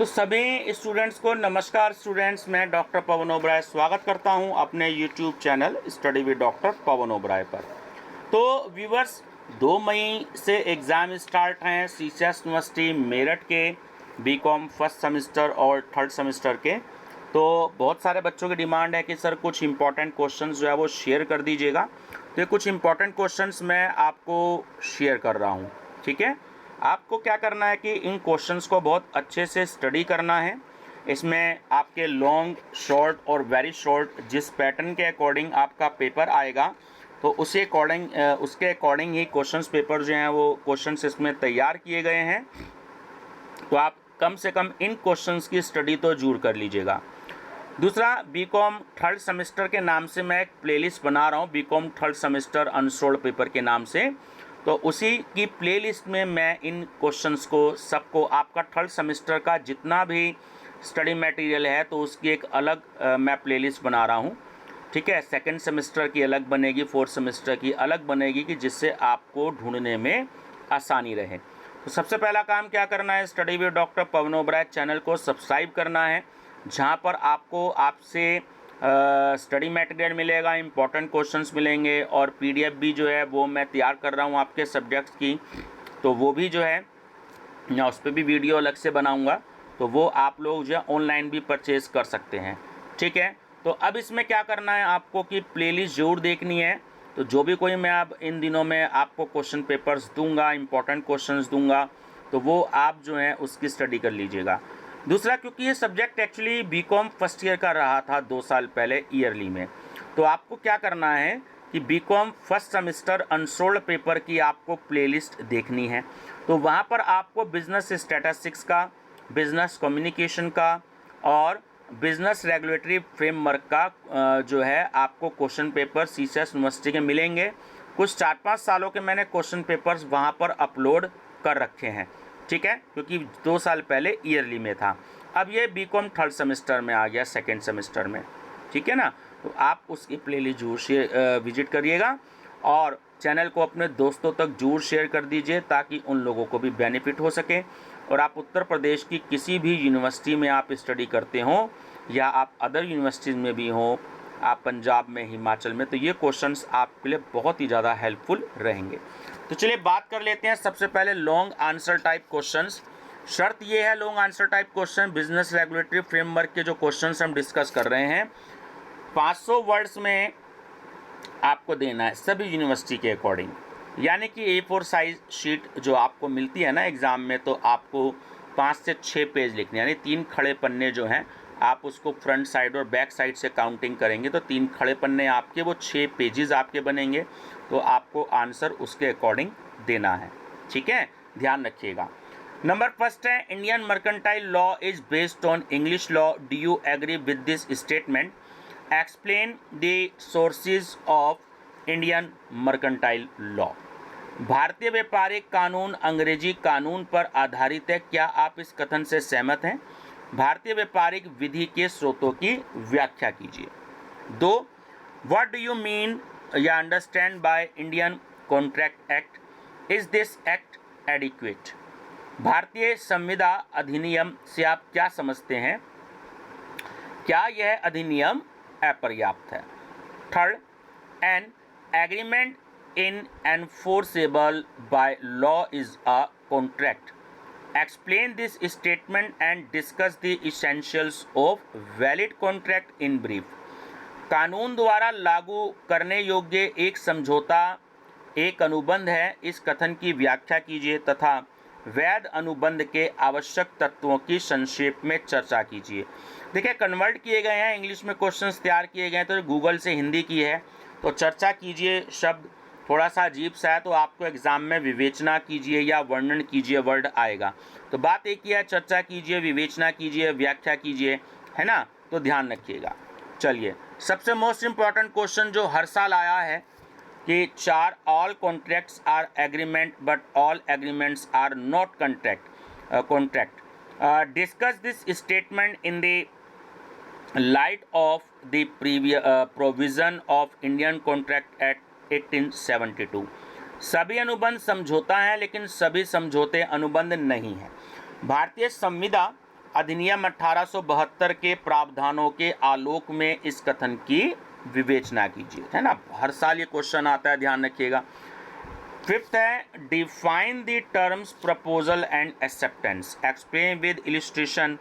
तो सभी स्टूडेंट्स को नमस्कार स्टूडेंट्स, मैं डॉक्टर पवन ओबराय स्वागत करता हूं अपने YouTube channel study with doctor Pawan Oberoi पर। तो व्यूवर्स, 2 मई से एग्ज़ाम स्टार्ट हैं सीसीएस यूनिवर्सिटी मेरठ के बीकॉम फर्स्ट सेमेस्टर और थर्ड सेमेस्टर के। तो बहुत सारे बच्चों की डिमांड है कि सर कुछ इंपॉर्टेंट क्वेश्चंस जो है वो शेयर कर दीजिएगा। तो ये कुछ इंपॉर्टेंट क्वेश्चंस मैं आपको शेयर कर रहा हूँ, ठीक है। आपको क्या करना है कि इन क्वेश्चंस को बहुत अच्छे से स्टडी करना है। इसमें आपके लॉन्ग, शॉर्ट और वेरी शॉर्ट जिस पैटर्न के अकॉर्डिंग आपका पेपर आएगा, तो उसके अकॉर्डिंग ही क्वेश्चंस पेपर जो हैं वो क्वेश्चंस इसमें तैयार किए गए हैं। तो आप कम से कम इन क्वेश्चंस की स्टडी तो जरूर कर लीजिएगा। दूसरा, बीकॉम थर्ड सेमेस्टर के नाम से मैं एक प्लेलिस्ट बना रहा हूँ, BCom third semester unsolved paper के नाम से। तो उसी की प्लेलिस्ट में मैं इन क्वेश्चंस को सबको, आपका थर्ड सेमेस्टर का जितना भी स्टडी मटेरियल है तो उसकी एक अलग मैं प्लेलिस्ट बना रहा हूँ, ठीक है। सेकंड सेमेस्टर की अलग बनेगी, फोर्थ सेमेस्टर की अलग बनेगी, कि जिससे आपको ढूंढने में आसानी रहे। तो सबसे पहला काम क्या करना है, study with doctor Pawan Oberoi channel को सब्सक्राइब करना है, जहाँ पर आपको आपसे स्टडी मटेरियल मिलेगा, इंपॉर्टेंट क्वेश्चंस मिलेंगे और पीडीएफ भी जो है वो मैं तैयार कर रहा हूँ आपके सब्जेक्ट्स की। तो वो भी जो है या उस पर भी वीडियो अलग से बनाऊँगा, तो वो आप लोग जो है ऑनलाइन भी परचेज़ कर सकते हैं, ठीक है। तो अब इसमें क्या करना है आपको कि प्लेलिस्ट ज़रूर देखनी है। तो जो भी कोई मैं अब इन दिनों में आपको क्वेश्चन पेपर्स दूंगा, इंपॉर्टेंट क्वेश्चंस दूंगा, तो वो आप जो है उसकी स्टडी कर लीजिएगा। दूसरा, क्योंकि ये subject actually BCom first year का रहा था 2 साल पहले ईयरली में, तो आपको क्या करना है कि BCom first semester unsolved paper की आपको प्लेलिस्ट देखनी है। तो वहाँ पर आपको बिजनेस स्टैटिस्टिक्स का, बिजनेस कम्युनिकेशन का और बिजनेस रेगुलेटरी फ्रेमवर्क का जो है आपको क्वेश्चन पेपर सीसीएस यूनिवर्सिटी के मिलेंगे। कुछ 4-5 सालों के मैंने क्वेश्चन पेपर्स वहाँ पर अपलोड कर रखे हैं, ठीक है, क्योंकि 2 साल पहले ईयरली में था। अब ये बीकॉम थर्ड सेमेस्टर में आ गया, सेकेंड सेमेस्टर में, ठीक है ना। तो आप उसकी प्लेलिस्ट जरूर विजिट करिएगा और चैनल को अपने दोस्तों तक जरूर शेयर कर दीजिए, ताकि उन लोगों को भी बेनिफिट हो सके। और आप उत्तर प्रदेश की किसी भी यूनिवर्सिटी में आप स्टडी करते हों या आप अदर यूनिवर्सिटीज़ में भी हों, आप पंजाब में, हिमाचल में, तो ये क्वेश्चंस आपके लिए बहुत ही ज़्यादा हेल्पफुल रहेंगे। तो चलिए बात कर लेते हैं सबसे पहले लॉन्ग आंसर टाइप क्वेश्चंस। शर्त ये है, long answer type question business regulatory framework के जो क्वेश्चंस हम डिस्कस कर रहे हैं, 500 वर्ड्स में आपको देना है सभी यूनिवर्सिटी के अकॉर्डिंग। यानी कि A4 साइज शीट जो आपको मिलती है ना एग्ज़ाम में, तो आपको 5 से 6 पेज लिखने, यानी 3 खड़े पन्ने जो हैं, आप उसको फ्रंट साइड और बैक साइड से काउंटिंग करेंगे तो 3 खड़े पन्ने आपके, वो 6 पेजेस आपके बनेंगे। तो आपको आंसर उसके अकॉर्डिंग देना है, ठीक है, ध्यान रखिएगा। नंबर फर्स्ट है, Indian mercantile law is based on English law, do you agree with this statement, explain the sources of Indian mercantile law. भारतीय व्यापारिक कानून अंग्रेजी कानून पर आधारित है, क्या आप इस कथन से सहमत हैं? भारतीय व्यापारिक विधि के स्रोतों की व्याख्या कीजिए। 2, व्हाट डू यू मीन या understand by Indian contract act, is this act adequate? भारतीय संविदा अधिनियम से आप क्या समझते हैं, क्या यह अधिनियम अपर्याप्त है? Third, an agreement in enforceable by law is a contract, explain this statement and discuss the essentials of valid contract in brief। कानून द्वारा लागू करने योग्य एक समझौता एक अनुबंध है, इस कथन की व्याख्या कीजिए तथा वैध अनुबंध के आवश्यक तत्वों की संक्षेप में चर्चा कीजिए। देखिए, कन्वर्ट किए गए हैं, इंग्लिश में क्वेश्चंस तैयार किए गए हैं, तो गूगल से हिंदी की है। तो चर्चा कीजिए शब्द थोड़ा सा अजीब सा है, तो आपको एग्जाम में विवेचना कीजिए या वर्णन कीजिए वर्ड आएगा। तो बात एक ही है, चर्चा कीजिए, विवेचना कीजिए, व्याख्या कीजिए, है ना। तो ध्यान रखिएगा। चलिए, सबसे मोस्ट इम्पॉर्टेंट क्वेश्चन जो हर साल आया है कि 4 all contracts are agreement but all agreements are not contract, discuss this statement in the light of the provision of Indian contract act 1872। सभी अनुबंध समझौता हैं, लेकिन सभी समझौते अनुबंध नहीं हैं। भारतीय संविदा अधिनियम 1872 के प्रावधानों के आलोक में इस कथन की विवेचना कीजिए, है ना। हर साल ये क्वेश्चन आता है, ध्यान रखिएगा। फिफ्थ है, define the terms proposal and acceptance, explain with illustration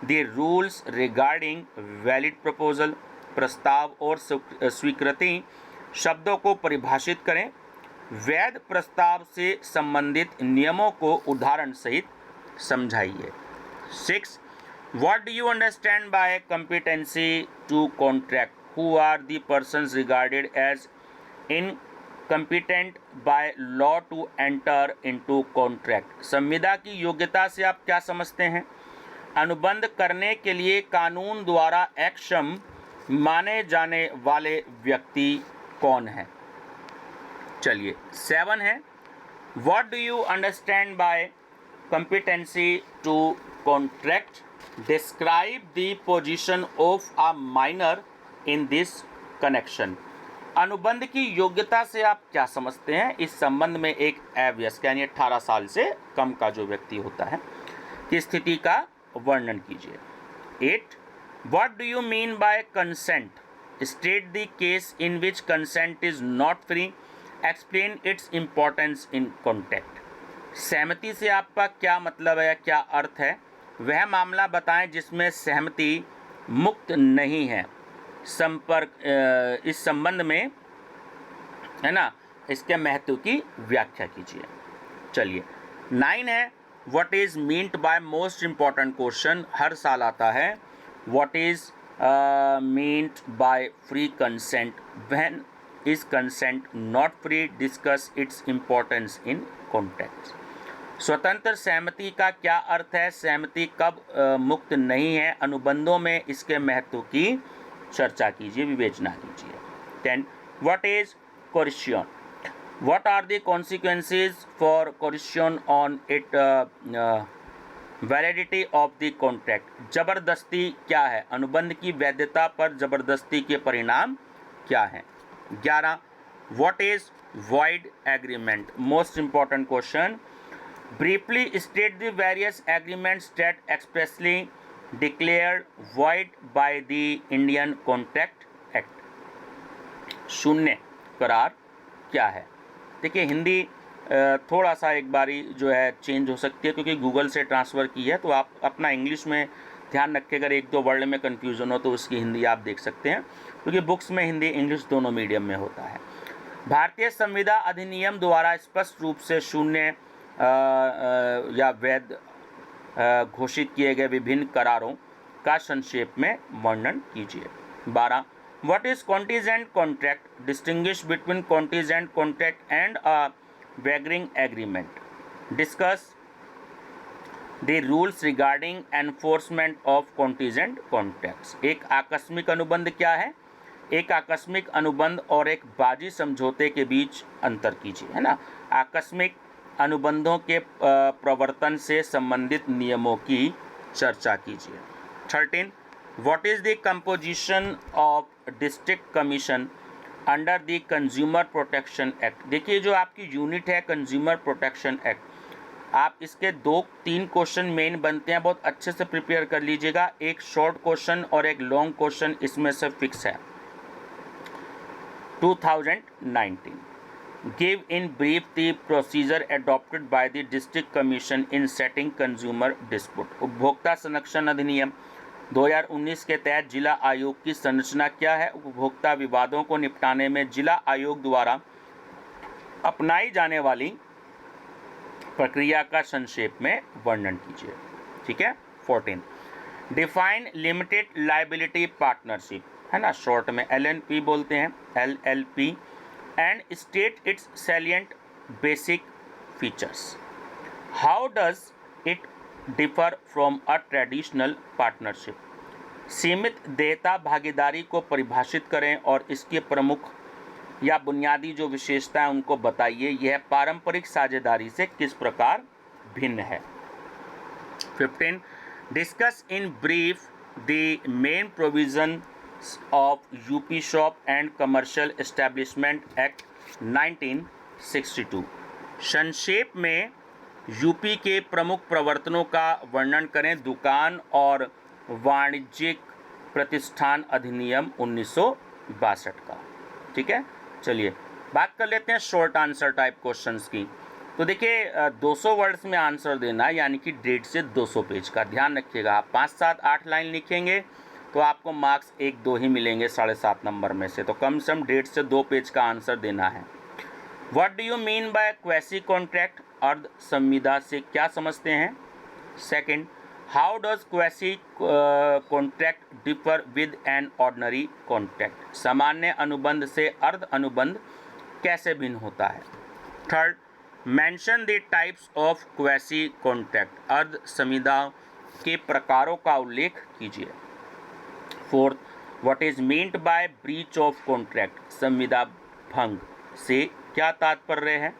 the rules regarding valid proposal. प्रस्ताव और स्वीकृति शब्दों को परिभाषित करें। वैध प्रस्ताव से संबंधित नियमों को उदाहरण सहित समझाइए। 6. What do you understand by competency to contract? Who are the persons regarded as incompetent by law to enter into contract? संविदा की योग्यता से आप क्या समझते हैं? अनुबंध करने के लिए कानून द्वारा अक्षम माने जाने वाले व्यक्ति कौन है? चलिए 7 है, What do you understand by competency to contract? Describe the position of a minor in this connection. अनुबंध की योग्यता से आप क्या समझते हैं? इस संबंध में एक अवयस्क यानी 18 साल से कम का जो व्यक्ति होता है की स्थिति का वर्णन कीजिए। 8. What do you mean by consent? State the case in which consent is not free. Explain its importance in contact. सहमति से आपका क्या मतलब है या क्या अर्थ है? वह मामला बताएं जिसमें सहमति मुक्त नहीं है। संपर्क इस संबंध में, है ना, इसके महत्व की व्याख्या कीजिए। चलिए 9 है, what is meant by most important question, हर साल आता है। What is meant by free consent? When is consent not free? Discuss its importance in context. स्वतंत्र सहमति का क्या अर्थ है? सहमति कब मुक्त नहीं है? अनुबंधों में इसके महत्व की चर्चा कीजिए, विवेचना कीजिए। 10. What is coercion? What are the consequences for coercion on it validity of the contract? जबरदस्ती क्या है? अनुबंध की वैधता पर जबरदस्ती के परिणाम क्या हैं? 11. What is void agreement? Most important question. Briefly state the various agreements that expressly declared void by the Indian Contract Act. शून्य करार क्या है? देखिए हिंदी थोड़ा सा एक बारी जो है चेंज हो सकती है क्योंकि गूगल से ट्रांसफ़र की है, तो आप अपना इंग्लिश में ध्यान रखिए। अगर एक दो वर्ड में कन्फ्यूज़न हो तो उसकी हिंदी आप देख सकते हैं, क्योंकि बुक्स में हिंदी इंग्लिश दोनों मीडियम में होता है। भारतीय संविदा अधिनियम द्वारा स्पष्ट रूप से शून्य या वैध घोषित किए गए विभिन्न करारों का संक्षेप में वर्णन कीजिए। 12. What is contingent contract? Distinguish between contingent contract and a wagering agreement. Discuss the rules regarding enforcement of contingent contracts. एक आकस्मिक अनुबंध क्या है? एक आकस्मिक अनुबंध और एक बाजी समझौते के बीच अंतर कीजिए, है ना। आकस्मिक अनुबंधों के प्रवर्तन से संबंधित नियमों की चर्चा कीजिए। 13. What is the composition of district commission under the consumer protection act? देखिए जो आपकी यूनिट है कंज्यूमर प्रोटेक्शन एक्ट, आप इसके 2-3 क्वेश्चन मेन बनते हैं, बहुत अच्छे से प्रिपेयर कर लीजिएगा। एक शॉर्ट क्वेश्चन और एक लॉन्ग क्वेश्चन इसमें से फिक्स है। 2019. Give in brief the procedure adopted by the district commission in setting consumer dispute. उपभोक्ता संरक्षण अधिनियम 2019 के तहत जिला आयोग की संरचना क्या है? उपभोक्ता विवादों को निपटाने में जिला आयोग द्वारा अपनाई जाने वाली प्रक्रिया का संक्षेप में वर्णन कीजिए। ठीक है। 14. डिफाइन लिमिटेड लाइबिलिटी पार्टनरशिप, है ना, शॉर्ट में LLP बोलते हैं, LLP, and state its salient basic features. How does it differ from a traditional partnership? सीमित देयता भागीदारी को परिभाषित करें और इसके प्रमुख या बुनियादी जो विशेषताएं उनको बताइए। यह पारंपरिक साझेदारी से किस प्रकार भिन्न है? 15. Discuss in brief the main provision of UP Shop and Commercial Establishment Act 1962. संक्षेप में यूपी के प्रमुख प्रवर्तनों का वर्णन करें। दुकान और वाणिज्यिक प्रतिष्ठान अधिनियम 1962 का। ठीक है, चलिए बात कर लेते हैं शॉर्ट आंसर टाइप क्वेश्चंस की। तो देखिए 200 वर्ड्स में आंसर देना, यानी कि 150 से 200 पेज का। ध्यान रखिएगा, आप 5, 7, 8 लाइन लिखेंगे तो आपको मार्क्स 1-2 ही मिलेंगे 7.5 नंबर में से। तो कम से कम 1.5 से 2 पेज का आंसर देना है। What do you mean by quasi contract? अर्ध संविदा से क्या समझते हैं? Second, how does quasi contract differ with an ordinary contract? सामान्य अनुबंध से अर्ध अनुबंध कैसे भिन्न होता है? Third, mention the types of quasi contract. अर्ध संविदा के प्रकारों का उल्लेख कीजिए। Fourth, what is meant by breach of contract? संविदा भंग से क्या तात्पर्य है?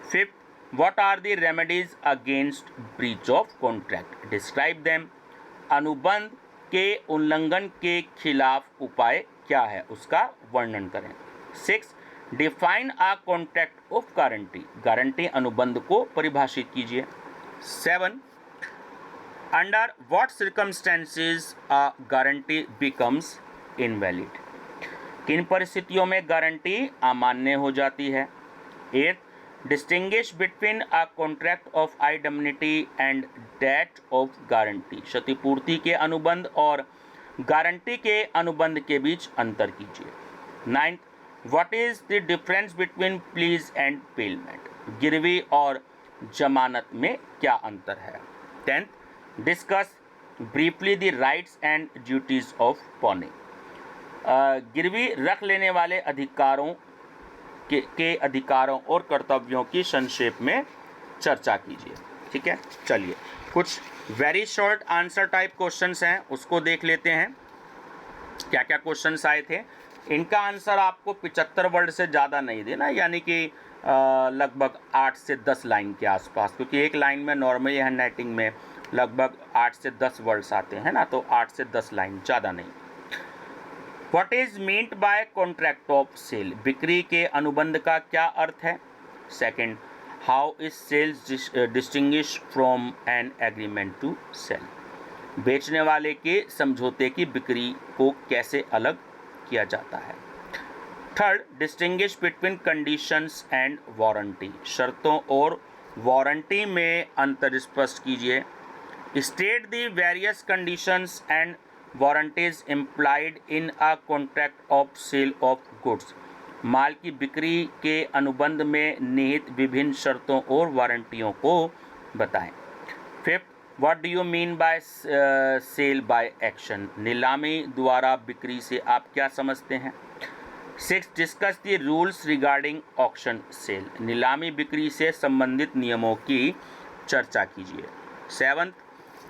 Fifth, what are the remedies against breach of contract? Describe them. अनुबंध के उल्लंघन के खिलाफ उपाय क्या है, उसका वर्णन करें। Six, define a contract of guarantee. Guarantee अनुबंध को परिभाषित कीजिए। Seven, under what circumstances a guarantee becomes invalid? किन परिस्थितियों में गारंटी अमान्य हो जाती है? Eight, distinguish between a contract of indemnity and that of guarantee. क्षतिपूर्ति के अनुबंध और गारंटी के अनुबंध के बीच अंतर कीजिए। Ninth, what is the difference between pledge and payment? गिरवी और जमानत में क्या अंतर है? Tenth, discuss briefly the rights and duties of pawning. गिरवी रख लेने वाले अधिकारों के अधिकारों और कर्तव्यों की संक्षेप में चर्चा कीजिए। ठीक है, चलिए कुछ very short answer type questions हैं, उसको देख लेते हैं। क्या क्या क्वेश्चंस आए थे? इनका आंसर आपको 75 वर्ड से ज़्यादा नहीं देना, यानी कि लगभग 8 से 10 लाइन के आसपास, क्योंकि एक लाइन में नॉर्मली हैंड राइटिंग में लगभग 8 से 10 वर्ड्स आते हैं ना, तो 8 से 10 लाइन, ज़्यादा नहीं। What is meant by contract of sale? बिक्री के अनुबंध का क्या अर्थ है? Second, how is sales distinguish from an agreement to sale? बेचने वाले के समझौते की बिक्री को कैसे अलग किया जाता है? Third, distinguish between conditions and warranty. शर्तों और वारंटी में अंतर स्पष्ट कीजिए। State the various conditions and warranties implied in a contract of sale of goods. माल की बिक्री के अनुबंध में निहित विभिन्न शर्तों और वारंटियों को बताएं। Fifth, what do you mean by sale by auction? नीलामी द्वारा बिक्री से आप क्या समझते हैं? Six, discuss the rules regarding auction sale. नीलामी बिक्री से संबंधित नियमों की चर्चा कीजिए। Seventh,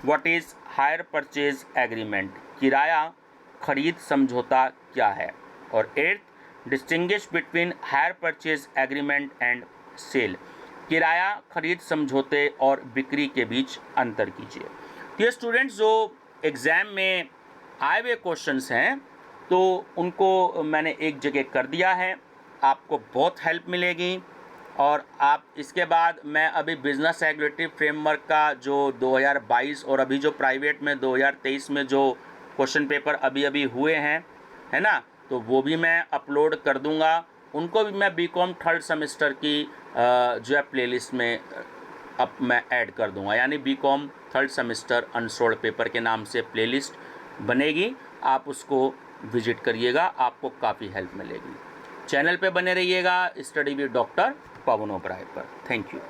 what is hire purchase agreement? किराया खरीद समझौता क्या है? और eighth, distinguish between hire purchase agreement and sale. किराया खरीद समझौते और बिक्री के बीच अंतर कीजिए। ये स्टूडेंट्स जो एग्ज़ाम में आए हुए क्वेश्चंस हैं, तो उनको मैंने एक जगह कर दिया है, आपको बहुत हेल्प मिलेगी। और आप इसके बाद मैं अभी बिजनेस रेगुलेटरी फ्रेमवर्क का जो 2022 और अभी जो प्राइवेट में 2023 में जो क्वेश्चन पेपर अभी हुए हैं, है ना, तो वो भी मैं अपलोड कर दूंगा। उनको भी मैं बीकॉम थर्ड सेमेस्टर की जो है प्लेलिस्ट में अब मैं ऐड कर दूंगा, यानी B Com third semester unsolved paper के नाम से प्लेलिस्ट बनेगी। आप उसको विजिट करिएगा, आपको काफ़ी हेल्प मिलेगी। चैनल पे बने रहिएगा, study with doctor Pawan Oberoi पर। Thank you.